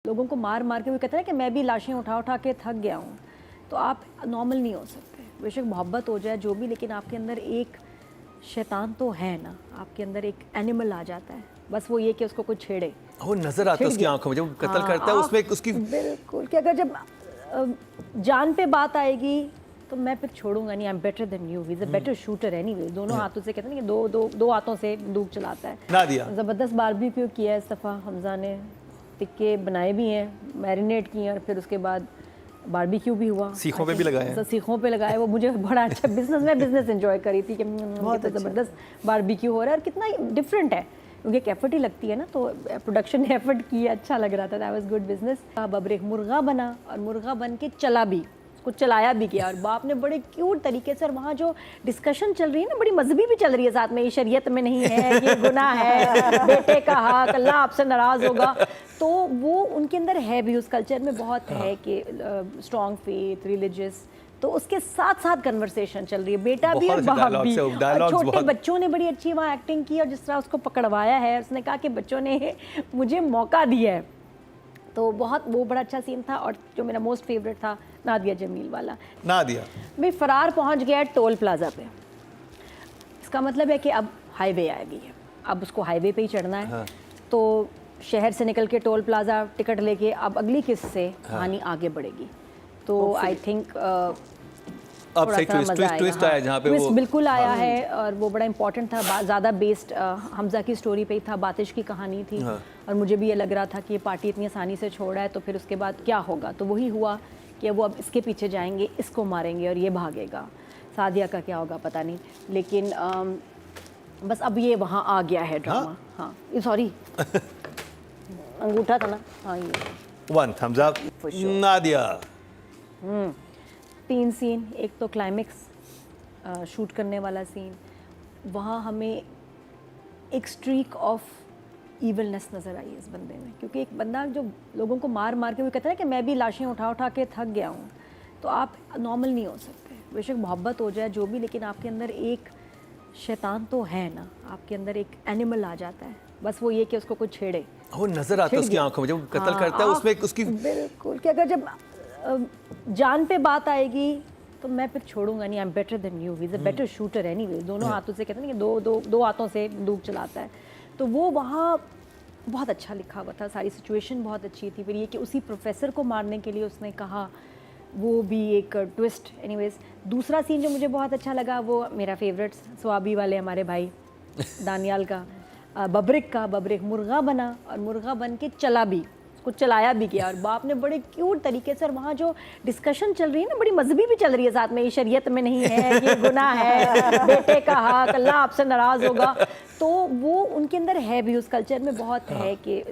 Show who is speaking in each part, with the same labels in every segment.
Speaker 1: लोगों को मार मार के वो कहते हैं कि मैं भी लाशें उठा उठा के थक गया हूँ। तो आप नॉर्मल नहीं हो सकते, बेशक मोहब्बत हो जाए जो भी, लेकिन आपके अंदर एक शैतान तो है ना, आपके अंदर एक एनिमल आ जाता है। बस वो ये कि उसको कोई छेड़े,
Speaker 2: वो नजर आता है उसकी आंखों में जब कत्ल करता है, उसमें उसकी
Speaker 1: बिल्कुल कि अगर जब जान पे बात आएगी तो मैं फिर छोड़ूंगा नहीं। I am better than you, he is a better shooter anyway. दोनों हाथों से कहते हैं कि दो हाथों से बंदूक चलाता है।
Speaker 2: नादिया
Speaker 1: ज़बरदस्त बारबेक्यू किया है इस दफ़ा हमजा ने, टिक्के बनाए भी हैं, मैरिनेट किए हैं, और फिर उसके बाद बारबेक्यू भी हुआ,
Speaker 2: सीखों पे भी लगाए हैं।
Speaker 1: सीखों पे लगाए। वो मुझे बड़ा अच्छा बिजनेस एंजॉय करी थी कि बहुत ज़बरदस्त बारबेक्यू हो रहा है और कितना डिफरेंट है, क्योंकि एक एफर्ट ही लगती है ना, तो प्रोडक्शन ने एफर्ट किया, अच्छा लग रहा था। That was good business. अब एक मुर्गा बना और मुर्गा बन के चला भी, उसको चलाया भी गया, और बाप ने बड़े क्यूट तरीके से, और वहाँ जो डिस्कशन चल रही है ना, बड़ी मजहबी भी चल रही है साथ में, ये शरीयत में नहीं है, ये गुनाह है, बेटे का हक, अल्लाह आपसे नाराज़ होगा। तो वो उनके अंदर है भी, उस कल्चर में बहुत है कि स्ट्रॉन्ग फेथ, रिलीजियस। तो उसके साथ साथ कन्वर्सेशन चल रही है, बेटा भी और बाप भी, और छोटे बच्चों ने बड़ी अच्छी वहाँ एक्टिंग की, और जिस तरह उसको पकड़वाया है, उसने कहा कि बच्चों ने मुझे मौका दिया है। तो बहुत वो बड़ा अच्छा सीन था। और जो मेरा मोस्ट फेवरेट था नादिया जमील वाला।
Speaker 2: नादिया
Speaker 1: भाई फरार पहुंच गया टोल प्लाजा पे, इसका मतलब है कि अब हाईवे आ गई है, अब उसको हाईवे पे ही चढ़ना है। हाँ। तो शहर से निकल के टोल प्लाजा टिकट लेके अब अगली किस्त से कहानी आगे बढ़ेगी। तो आई थिंक
Speaker 2: अब सही ट्विस्ट आया जहाँ पे वो
Speaker 1: बिल्कुल आया है, और वो बड़ा इंपॉर्टेंट था, ज़्यादा बेस्ड हमजा की स्टोरी पे ही था, बातिश की कहानी थी। और मुझे भी ये लग रहा था कि ये पार्टी इतनी आसानी से छोड़ा है तो फिर उसके बाद क्या होगा। तो वही हुआ कि वो अब इसके पीछे जाएंगे, इसको मारेंगे और ये भागेगा। सादिया का क्या होगा पता नहीं, लेकिन बस अब ये वहाँ आ गया है ड्रामा। हाँ सॉरी अंगूठा था ना। हाँ ये
Speaker 2: वन थम्स अप नादिया।
Speaker 1: 3 सीन, एक तो क्लाइमेक्स शूट करने वाला सीन, वहाँ हमें एक स्ट्रीक ऑफ ईविलनेस नज़र आई इस बंदे में, क्योंकि एक बंदा जो लोगों को मार मार के वो कहता है कि मैं भी लाशें उठा उठा के थक गया हूँ। तो आप नॉर्मल नहीं हो सकते, बेशक मोहब्बत हो जाए जो भी, लेकिन आपके अंदर एक शैतान तो है ना, आपके अंदर एक एनिमल आ जाता है। बस वो ये कि उसको कोई छेड़े,
Speaker 2: वो नजर आता है उसकी आंखों में जब कत्ल करता है, उसमें उसकी
Speaker 1: बिल्कुल कि अगर जब जान पे बात आएगी तो मैं फिर छोड़ूंगा नहीं। I am better than you, he is a better shooter anyway. दोनों हाथों से कहते हैं कि दो हाथों से बंदूक चलाता है। तो वो वहाँ बहुत अच्छा लिखा हुआ था, सारी सिचुएशन बहुत अच्छी थी। फिर ये कि उसी प्रोफेसर को मारने के लिए उसने कहा, वो भी एक ट्विस्ट। एनीवेज दूसरा सीन जो मुझे बहुत अच्छा लगा, वो मेरा फेवरेट, स्वाबी वाले हमारे भाई दानियाल का, बबरिक मुर्गा बना और मुर्गा बन के चला भी, उसको चलाया भी गया, और बाप ने बड़े क्यूट तरीके से, और वहाँ जो डिस्कशन चल रही है ना, बड़ी मजहबी भी चल रही है साथ में, ये शरीयत में नहीं है, ये गुनाह है, बेटे का हक, अल्लाह आपसे नाराज़ होगा। तो वो उनके अंदर है भी, उस कल्चर में बहुत है कि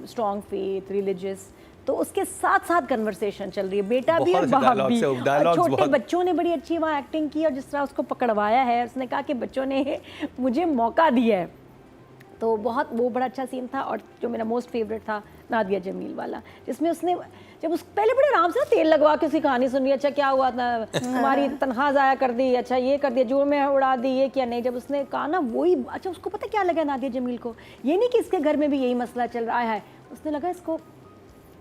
Speaker 1: स्ट्रॉन्ग फेथ, रिलीजियस। तो उसके साथ साथ कन्वर्सेशन चल रही है, बेटा भी और बाप भी, और छोटे बच्चों ने बड़ी अच्छी वहाँ एक्टिंग की, और जिस तरह उसको पकड़वाया है, उसने कहा कि बच्चों ने मुझे मौका दिया है। तो बहुत वो बड़ा अच्छा सीन था। और जो मेरा मोस्ट फेवरेट था नादिया जमील वाला, जिसमें उसने जब उस पहले बड़े आराम से तेल लगवा के उसकी कहानी सुनी, अच्छा क्या हुआ था, हमारी तनख्वाह ज़ाया कर दी, अच्छा ये कर दिया, जो में उड़ा दी, ये क्या नहीं। जब उसने कहा ना वही, अच्छा उसको पता क्या लगा नादिया जमील को, ये नहीं कि इसके घर में भी यही मसला चल रहा है, उसने लगा इसको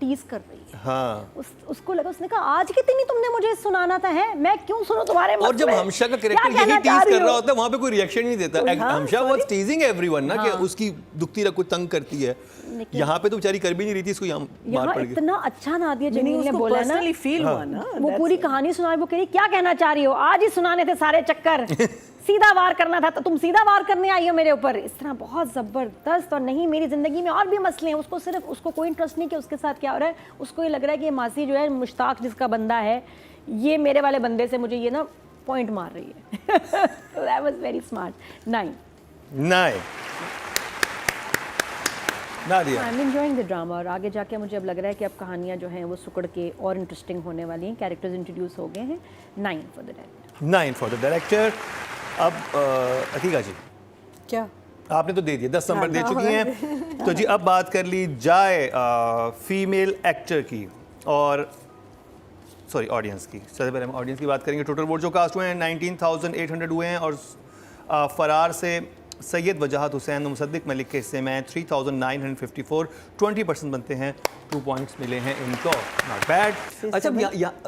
Speaker 1: टीज कर रही है। हाँ। उसको लगा, उसने कहा आज कितनी तुमने मुझे सुनाना था, है मैं क्यों सुनूं तुम्हारे मसले।
Speaker 2: और जब हमशा का कैरेक्टर यही टीज कर रहा होता है, वहां पे कोई रिएक्शन नहीं देता। हमशा वाज टीजिंग एवरीवन ना, कि उसकी दुखती रख को तंग करती है। यहाँ पे तो बेचारी कर भी नहीं रही थी, इसको यहाँ मार पड़ गई।
Speaker 1: इतना अच्छा नादिया जमील ने बोला ना, फील हुआ ना, वो पूरी कहानी सुनाई। वो कह रही क्या कहना चाह रही हो, आज ही सुनाने थे सारे चक्कर, सीधा वार करना था तो तुम सीधा वार करने आई हो मेरे ऊपर, इस तरह बहुत ज़बरदस्त। और नहीं, मेरी ज़िंदगी में और भी मसले हैं, उसको सिर्फ, उसको कोई इंटरेस्ट नहीं कि उसके साथ क्या हो रहा है, उसको ये लग रहा है कि ये मासी जो है, मुश्ताक जिसका बंदा है, ये मेरे वाले बंदे से मुझे ये ना पॉइंट मार रही है। That was very smart. 9 I am enjoying the drama. और आगे जाके मुझे अब लग रहा है कि अब कहानियाँ जो हैं वो सुकड़ के और इंटरेस्टिंग होने वाली हैं, कैरेक्टर्स इंट्रोड्यूस हो गए हैं। 9 फॉर द डायरेक्टर।
Speaker 2: अब अतीका जी, क्या आपने तो दे दिया, 10 नंबर दे चुकी हैं। तो जी अब बात कर ली जाए फीमेल एक्टर की, और सॉरी ऑडियंस की। सबसे पहले हम ऑडियंस की बात करेंगे। टोटल वोट जो कास्ट हुए हैं 19,800 हुए हैं, और फरार से सैयद वजाहत हुसैन और मुसद्दिक मलिक के हिस्से में 3954 20% बनते हैं, 2 पॉइंट्स मिले हैं इनको, नॉट बैड। अच्छा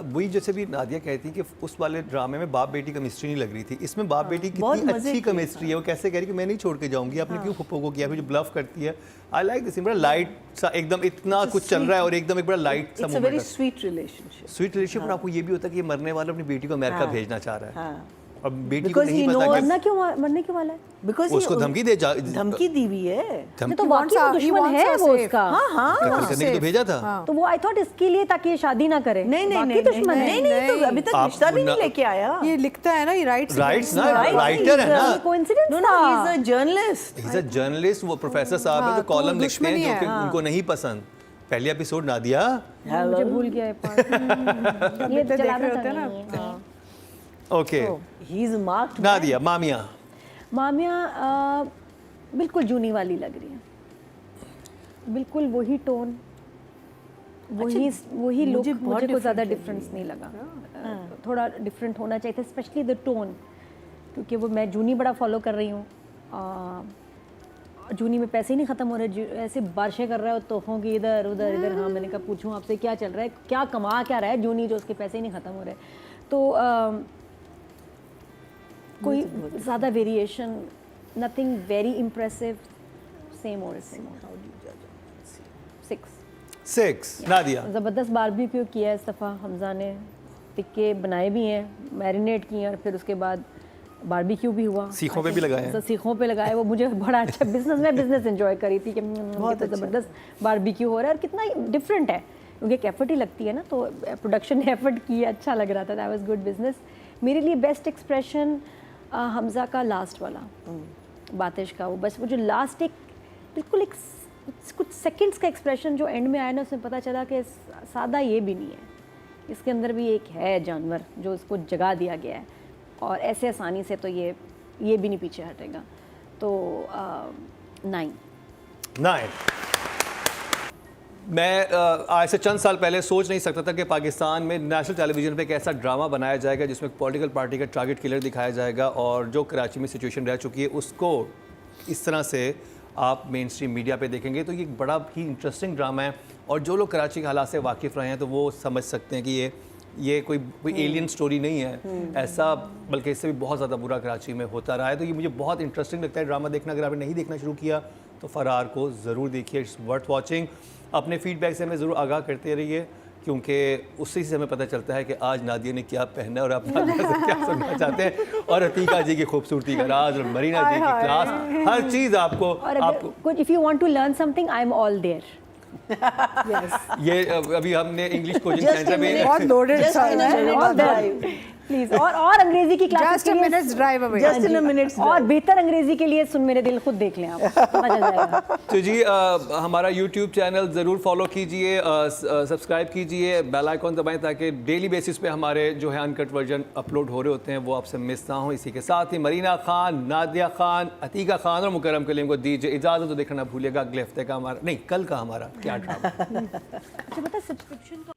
Speaker 2: वही जैसे भी नादिया कहती कि उस वाले ड्रामे में बाप बेटी केमिस्ट्री नहीं लग रही थी, इसमें बाप बेटी कितनी अच्छी केमिस्ट्री है। वो कैसे कह रही कि मैं नहीं छोड़ के जाऊंगी, आपने क्यों फुप्पो को किया, फिर जो ब्लफ करती है। आई लाइक दिस, बड़ा लाइट सा एकदम, इतना कुछ चल रहा है और एकदम एक बड़ा लाइट सा मोमेंट है।
Speaker 3: स्वीट रिलेशनशिप
Speaker 2: और आपको ये भी होता है कि ये मरने वाला अपनी बेटी को अमेरिका भेजना चाह रहा है और बेटी को
Speaker 3: Because
Speaker 2: नहीं
Speaker 3: he
Speaker 2: पता
Speaker 3: knows-
Speaker 2: कि
Speaker 1: मरने क्यों वाला है?
Speaker 3: बिकॉज
Speaker 2: उसको धमकी दे
Speaker 3: धमकी दी हुई है।
Speaker 2: धमकी
Speaker 1: तो वाकई वो दुश्मन है वो उसका।
Speaker 2: कत्ल करने के लिए भेजा था।
Speaker 1: तो वो आई थॉट इसके लिए ताकि ये शादी ना करे।
Speaker 3: नहीं नहीं
Speaker 1: वाकई
Speaker 3: नहीं
Speaker 1: दुश्मन है।
Speaker 3: नहीं तो अभी तक
Speaker 2: आप
Speaker 3: रिश्ता भी नहीं
Speaker 2: ना-
Speaker 3: लेके आया।
Speaker 4: ये लिखता है ना, ये राइट्स
Speaker 2: राइट्स ना, राइटर है ना।
Speaker 1: कोइंसिडेंस
Speaker 3: नो
Speaker 1: था।
Speaker 3: No he is a journalist.
Speaker 2: He's a journalist, वो प्रोफेसर साहब है
Speaker 4: हाँ,
Speaker 2: जो
Speaker 4: तो
Speaker 2: कॉलम लिखते हैं
Speaker 4: दुश्मनी
Speaker 2: जो कि
Speaker 4: है,
Speaker 2: उनको नहीं पसंद। पहले एपिसोड नादिया,
Speaker 1: मुझे भूल गया ये part। ये
Speaker 4: देख
Speaker 1: चलाना
Speaker 4: रहे होते
Speaker 1: था
Speaker 4: हैं ना।
Speaker 1: नहीं। हाँ।
Speaker 2: Okay
Speaker 3: he is marked.
Speaker 2: नादिया मामिया
Speaker 1: मामिया बिल्कुल जूनी वाली लग रही है, बिल्कुल वही टोन, वही लुक। मुझे कोई ज़्यादा डिफरेंस नहीं लगा। थोड़ा डिफरेंट होना चाहिए था, स्पेशली द टोन, क्योंकि वो मैं जूनी बड़ा फॉलो कर रही हूँ। जूनी में पैसे ही नहीं ख़त्म हो रहे, ऐसे बारिशें कर रहा है तोहफों की इधर उधर इधर। हाँ, मैंने कहा पूछूं आपसे क्या चल रहा है, क्या कमा क्या रहा है जूनी जो उसके पैसे ही नहीं ख़त्म हो रहे। तो कोई ज़्यादा variation, nothing very impressive, same और सेम।
Speaker 2: 6 नादिया
Speaker 1: ज़बरदस्त बारबेक्यू किया है इस दफ़ा हमज़ा ने, टिक्के बनाए भी हैं, मैरिनेट किए हैं और फिर उसके बाद बारबेक्यू भी हुआ।
Speaker 2: सीखों पे भी लगाए हैं।
Speaker 1: सीखों पे लगाए, वो मुझे बड़ा अच्छा बिजनेस एंजॉय करी थी कि बहुत ज़बरदस्त बारबेक्यू हो रहा है और कितना डिफरेंट है, क्योंकि एक एफर्ट ही लगती है ना, तो प्रोडक्शन ने एफर्ट किया, अच्छा लग रहा था। That was good business. मेरे लिए बेस्ट एक्सप्रेशन हमज़ा का लास्ट वाला बातिश का, वो बस वो जो लास्ट एक बिल्कुल एक कुछ सेकंड्स का एक्सप्रेशन जो एंड में आया ना, उसमें पता चला कि सादा ये भी नहीं है, इसके अंदर भी एक है जानवर जो उसको जगा दिया गया है और ऐसे आसानी से तो ये भी नहीं पीछे हटेगा। तो 9।
Speaker 2: मैं आज से चंद साल पहले सोच नहीं सकता था कि पाकिस्तान में नेशनल टेलीविज़न पे एक ऐसा ड्रामा बनाया जाएगा जिसमें पॉलिटिकल पार्टी का टारगेट किलर दिखाया जाएगा और जो कराची में सिचुएशन रह चुकी है उसको इस तरह से आप मेन स्ट्रीम मीडिया पे देखेंगे। तो ये एक बड़ा ही इंटरेस्टिंग ड्रामा है और जो लोग कराची के हालात से वाकिफ़ रहे हैं तो वो समझ सकते हैं कि ये कोई एलियन स्टोरी नहीं है ऐसा, बल्कि इससे भी बहुत ज़्यादा बुरा कराची में होता रहा है। तो ये मुझे बहुत इंटरेस्टिंग लगता है ड्रामा देखना। अगर आपने नहीं देखना शुरू किया तो फरार को ज़रूर देखिए, इट्स वर्थ वॉचिंग। अपने फीडबैक से हमें ज़रूर आगाह करते रहिए, क्योंकि उससे से हमें पता चलता है कि आज नादिया ने क्या पहना और आप नादिया से क्या सुनना चाहते हैं। और अतीका जी की खूबसूरती का राज और मरीना जी की क्लास, हर चीज़ आपको
Speaker 1: कुछ if you want to learn something I am all there.
Speaker 2: ये अभी हमने इंग्लिश कोचिंग सेंटर में
Speaker 4: बहुत लोडेड सा है।
Speaker 1: प्लीज और अंग्रेजी की classes
Speaker 4: just a minutes drive away,
Speaker 3: just in a minutes
Speaker 1: और बेहतर अंग्रेजी के लिए सुन मेरे दिल खुद देख लें आप, पता चल जाएगा।
Speaker 2: तो जी हमारा YouTube चैनल ज़रूर फॉलो कीजिए, सब्सक्राइब कीजिए, बेल आइकॉन दबाएं ताकि डेली बेसिस पे हमारे जो है अनकट वर्जन अपलोड हो रहे होते हैं वो आपसे मिस ना हो। इसी के साथ ही मरीना खान, नादिया खान, अतीका खान और मुकरम कलीम को दीजिए इजाज़त। तो देखना भूलिएगा अगले हफ्ते का हमारा नहीं कल का हमारा क्या ड्रामा।
Speaker 1: अच्छा बता सब्सक्रिप्शन